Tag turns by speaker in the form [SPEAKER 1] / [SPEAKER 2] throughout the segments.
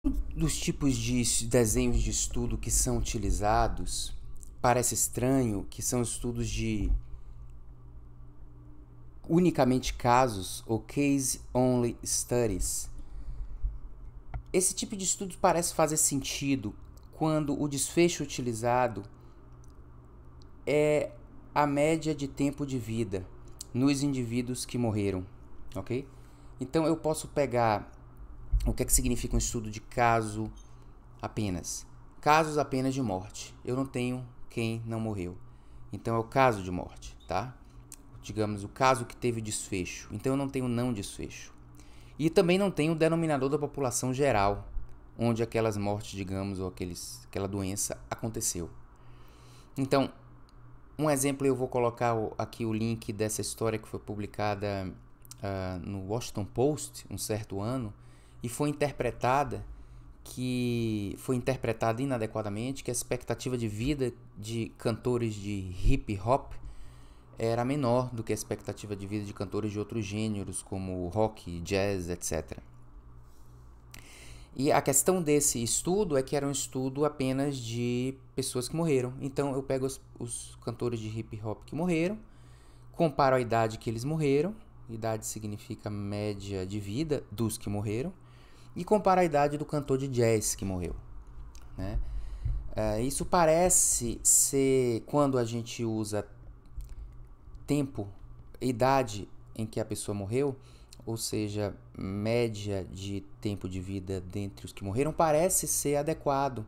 [SPEAKER 1] Dos tipos de desenhos de estudo que são utilizados, parece estranho que são estudos de unicamente casos ou case-only studies. Esse tipo de estudo parece fazer sentido quando o desfecho utilizado é a média de tempo de vida nos indivíduos que morreram, ok? Então eu posso pegar o que é que significa um estudo de caso apenas. Casos apenas de morte. Eu não tenho quem não morreu. Então é o caso de morte, tá? Digamos, o caso que teve desfecho. Então eu não tenho não desfecho. E também não tenho o denominador da população geral, onde aquelas mortes, digamos, ou aquela doença aconteceu. Então, um exemplo, eu vou colocar aqui o link dessa história que foi publicada no Washington Post, um certo ano, e foi interpretada inadequadamente, que a expectativa de vida de cantores de hip hop era menor do que a expectativa de vida de cantores de outros gêneros, como rock, jazz, etc. E a questão desse estudo é que era um estudo apenas de pessoas que morreram. Então eu pego os cantores de hip hop que morreram, comparo a idade que eles morreram, idade significa média de vida dos que morreram, e compara a idade do cantor de jazz que morreu, né? Isso parece ser, quando a gente usa tempo, idade em que a pessoa morreu, ou seja, média de tempo de vida dentre os que morreram, parece ser adequado,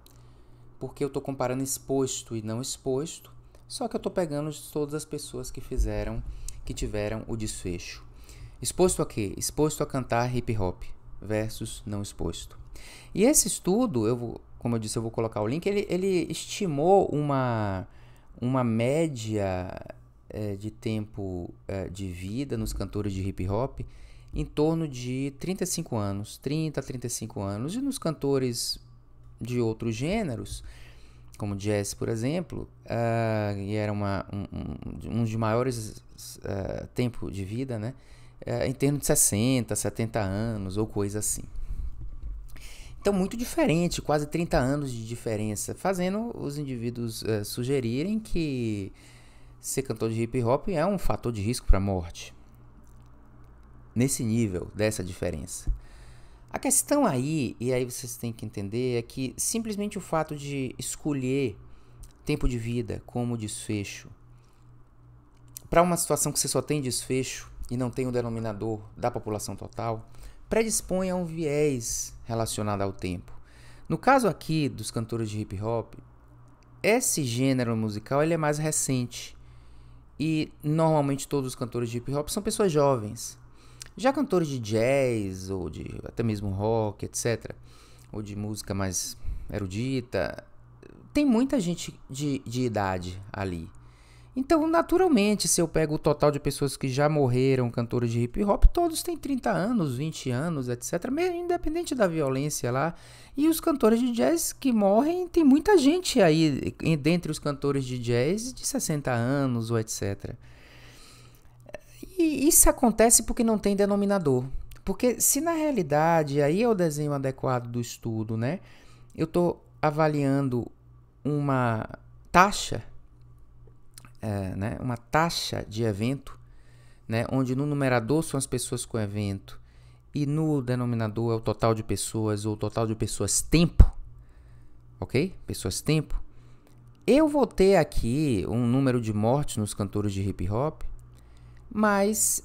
[SPEAKER 1] porque eu estou comparando exposto e não exposto, só que eu estou pegando todas as pessoas que tiveram o desfecho. Exposto a quê? Exposto a cantar hip hop versus não exposto. E esse estudo, como eu disse, eu vou colocar o link, ele estimou uma média de tempo de vida nos cantores de hip hop em torno de 35 anos, 30 a 35 anos, e nos cantores de outros gêneros, como jazz, por exemplo, e era um dos maiores tempo de vida, né? Em torno de 60, 70 anos ou coisa assim. Então, muito diferente, quase 30 anos de diferença, fazendo os indivíduos sugerirem que ser cantor de hip hop é um fator de risco para a morte. Nesse nível, dessa diferença. A questão aí, e aí vocês têm que entender, é que simplesmente o fato de escolher tempo de vida como desfecho para uma situação que você só tem desfecho e não tem o denominador da população total, predispõe a um viés relacionado ao tempo. No caso aqui dos cantores de hip hop, esse gênero musical ele é mais recente e normalmente todos os cantores de hip hop são pessoas jovens. Já cantores de jazz ou de até mesmo rock, etc., ou de música mais erudita, tem muita gente de idade ali. Então, naturalmente, se eu pego o total de pessoas que já morreram, cantores de hip hop, todos têm 30 anos, 20 anos, etc., independente da violência lá. E os cantores de jazz que morrem, tem muita gente aí, dentre os cantores de jazz, de 60 anos ou etc. E isso acontece porque não tem denominador. Porque se na realidade, aí é o desenho adequado do estudo, né? Eu estou avaliando uma taxa, uma taxa de evento, né? Onde no numerador são as pessoas com evento e no denominador é o total de pessoas ou o total de pessoas tempo, ok? Pessoas tempo. Eu vou ter aqui um número de mortes nos cantores de hip hop, mas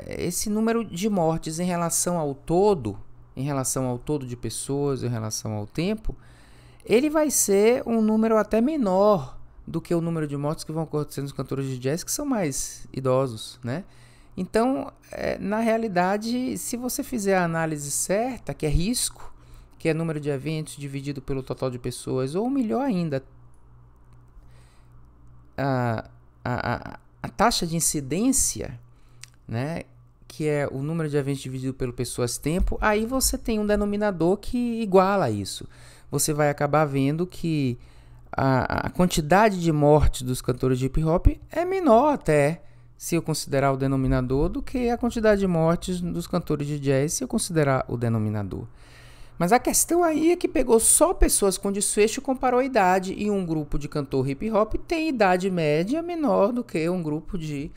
[SPEAKER 1] esse número de mortes em relação ao todo de pessoas, em relação ao tempo, ele vai ser um número até menor do que o número de mortes que vão acontecer nos cantores de jazz, que são mais idosos, né? Então, na realidade, se você fizer a análise certa, que é risco, que é número de eventos dividido pelo total de pessoas, ou melhor ainda, a taxa de incidência, né, que é o número de eventos dividido pelo pessoas tempo, aí você tem um denominador que iguala isso. Você vai acabar vendo que a quantidade de mortes dos cantores de hip hop é menor até, se eu considerar o denominador, do que a quantidade de mortes dos cantores de jazz, se eu considerar o denominador. Mas a questão aí é que pegou só pessoas com desfecho e comparou a idade, e um grupo de cantor hip hop tem idade média menor do que um grupo de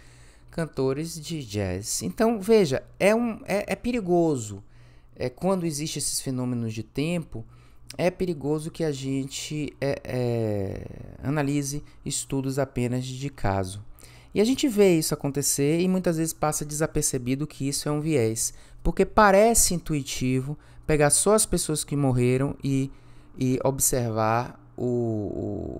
[SPEAKER 1] cantores de jazz. Então, veja, é perigoso. Quando existem esses fenômenos de tempo, é perigoso que a gente analise estudos apenas de caso. E a gente vê isso acontecer e muitas vezes passa desapercebido que isso é um viés, porque parece intuitivo pegar só as pessoas que morreram e observar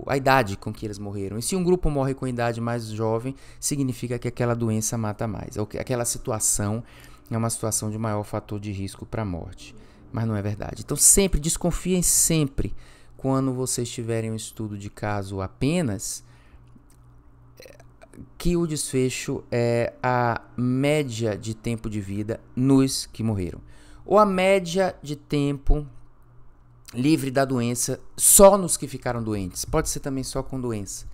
[SPEAKER 1] a idade com que eles morreram. E se um grupo morre com idade mais jovem, significa que aquela doença mata mais, ou que aquela situação é uma situação de maior fator de risco para a morte. Mas não é verdade. Então sempre, desconfiem sempre, quando vocês tiverem um estudo de caso apenas, que o desfecho é a média de tempo de vida nos que morreram. Ou a média de tempo livre da doença só nos que ficaram doentes. Pode ser também só com doença,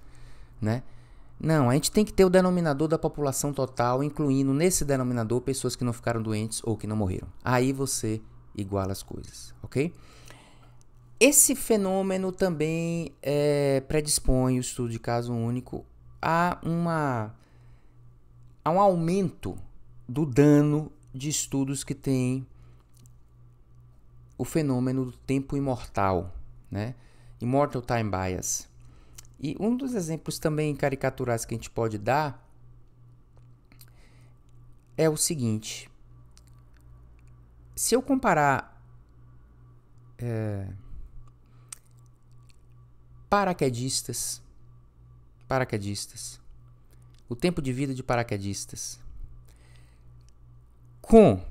[SPEAKER 1] né? Não, a gente tem que ter o denominador da população total, incluindo nesse denominador pessoas que não ficaram doentes ou que não morreram. Aí você iguala as coisas, ok? Esse fenômeno também predispõe o estudo de caso único a um aumento do dano de estudos que têm o fenômeno do tempo imortal, né? Immortal Time Bias. E um dos exemplos também caricaturais que a gente pode dar é o seguinte: se eu comparar paraquedistas, o tempo de vida de paraquedistas, com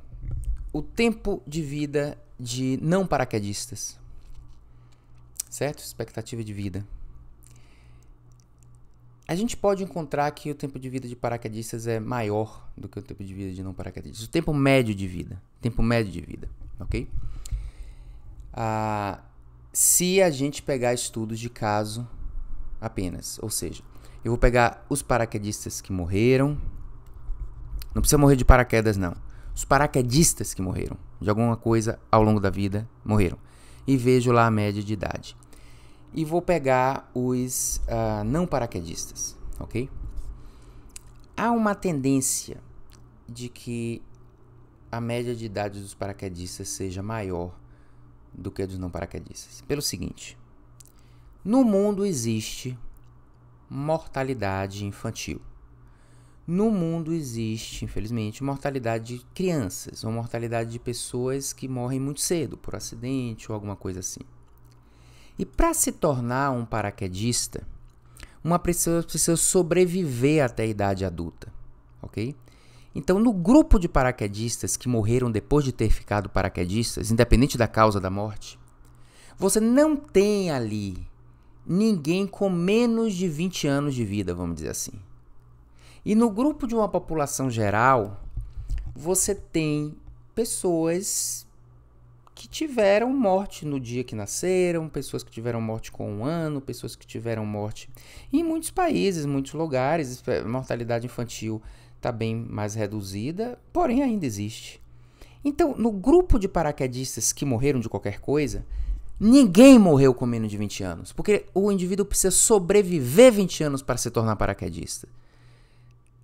[SPEAKER 1] o tempo de vida de não paraquedistas, certo? Expectativa de vida. A gente pode encontrar que o tempo de vida de paraquedistas é maior do que o tempo de vida de não paraquedistas. O tempo médio de vida, ok? Se a gente pegar estudos de caso apenas, ou seja, eu vou pegar os paraquedistas que morreram, não precisa morrer de paraquedas não, os paraquedistas que morreram de alguma coisa ao longo da vida, morreram, e vejo lá a média de idade. E vou pegar os não paraquedistas, ok? Há uma tendência de que a média de idade dos paraquedistas seja maior do que a dos não paraquedistas. Pelo seguinte: no mundo existe mortalidade infantil. No mundo existe, infelizmente, mortalidade de crianças, ou mortalidade de pessoas que morrem muito cedo, por acidente ou alguma coisa assim. E para se tornar um paraquedista, uma pessoa precisa sobreviver até a idade adulta, ok? Então, no grupo de paraquedistas que morreram depois de ter ficado paraquedistas, independente da causa da morte, você não tem ali ninguém com menos de 20 anos de vida, vamos dizer assim. E no grupo de uma população geral, você tem pessoas que tiveram morte no dia que nasceram, pessoas que tiveram morte com 1 ano, pessoas que tiveram morte em muitos países, muitos lugares. A mortalidade infantil está bem mais reduzida, porém ainda existe. Então, no grupo de paraquedistas que morreram de qualquer coisa, ninguém morreu com menos de 20 anos, porque o indivíduo precisa sobreviver 20 anos para se tornar paraquedista.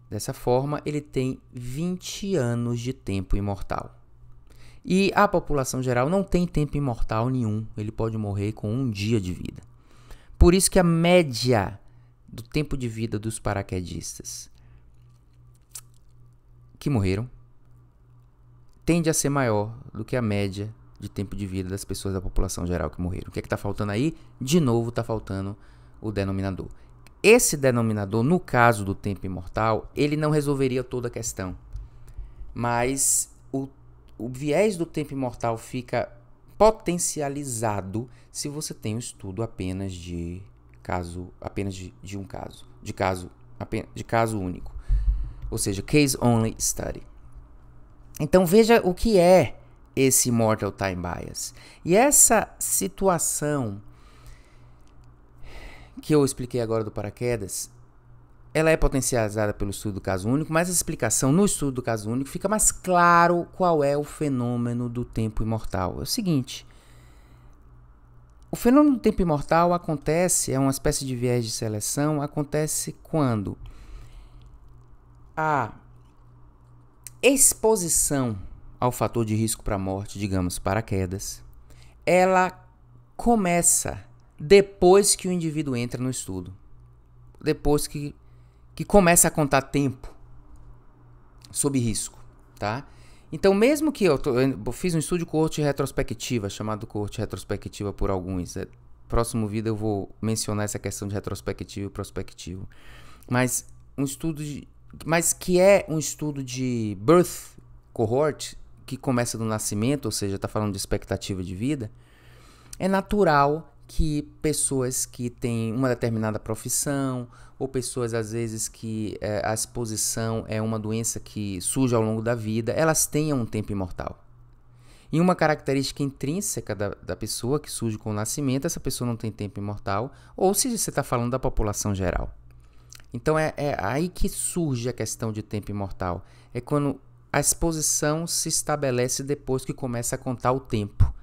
[SPEAKER 1] Dessa forma, ele tem 20 anos de tempo imortal. E a população geral não tem tempo imortal nenhum. Ele pode morrer com 1 dia de vida. Por isso que a média do tempo de vida dos paraquedistas que morreram tende a ser maior do que a média de tempo de vida das pessoas da população geral que morreram. O que é que está faltando aí? De novo, está faltando o denominador. Esse denominador, no caso do tempo imortal, ele não resolveria toda a questão. Mas o viés do tempo imortal fica potencializado se você tem um estudo apenas de caso único. Ou seja, case only study. Então veja o que é esse Immortal Time Bias. E essa situação que eu expliquei agora do paraquedas, ela é potencializada pelo estudo do caso único, mas a explicação no estudo do caso único fica mais claro qual é o fenômeno do tempo imortal. É o seguinte: O fenômeno do tempo imortal acontece, é uma espécie de viés de seleção, acontece quando a exposição ao fator de risco para a morte, digamos, paraquedas, ela começa depois que o indivíduo entra no estudo. Depois que começa a contar tempo sob risco, tá? Então, mesmo que eu fiz um estudo de coorte retrospectiva, chamado coorte retrospectiva por alguns. Próximo vídeo eu vou mencionar essa questão de retrospectivo e prospectivo. Mas que é um estudo de birth cohort, que começa do nascimento, ou seja, está falando de expectativa de vida. É natural que pessoas que têm uma determinada profissão, ou pessoas às vezes que a exposição é uma doença que surge ao longo da vida, elas tenham um tempo imortal. E uma característica intrínseca da pessoa que surge com o nascimento, essa pessoa não tem tempo imortal, ou se você está falando da população geral. Então é aí que surge a questão de tempo imortal. É quando a exposição se estabelece depois que começa a contar o tempo.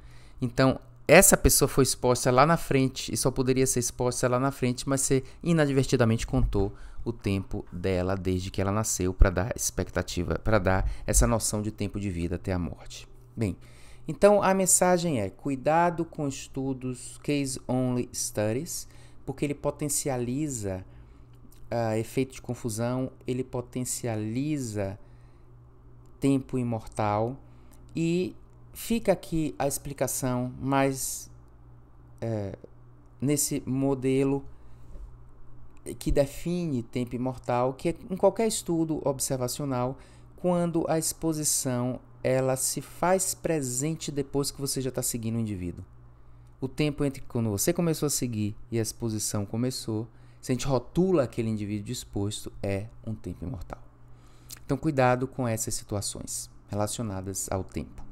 [SPEAKER 1] Então, essa pessoa foi exposta lá na frente e só poderia ser exposta lá na frente, mas você inadvertidamente contou o tempo dela desde que ela nasceu para dar expectativa, para dar essa noção de tempo de vida até a morte. Bem, então a mensagem é: cuidado com estudos case-only studies, porque ele potencializa efeito de confusão, ele potencializa tempo imortal. E fica aqui a explicação mais nesse modelo que define tempo imortal, que é em qualquer estudo observacional, quando a exposição ela se faz presente depois que você já está seguindo o indivíduo. O tempo entre quando você começou a seguir e a exposição começou, se a gente rotula aquele indivíduo disposto, é um tempo imortal. Então, cuidado com essas situações relacionadas ao tempo.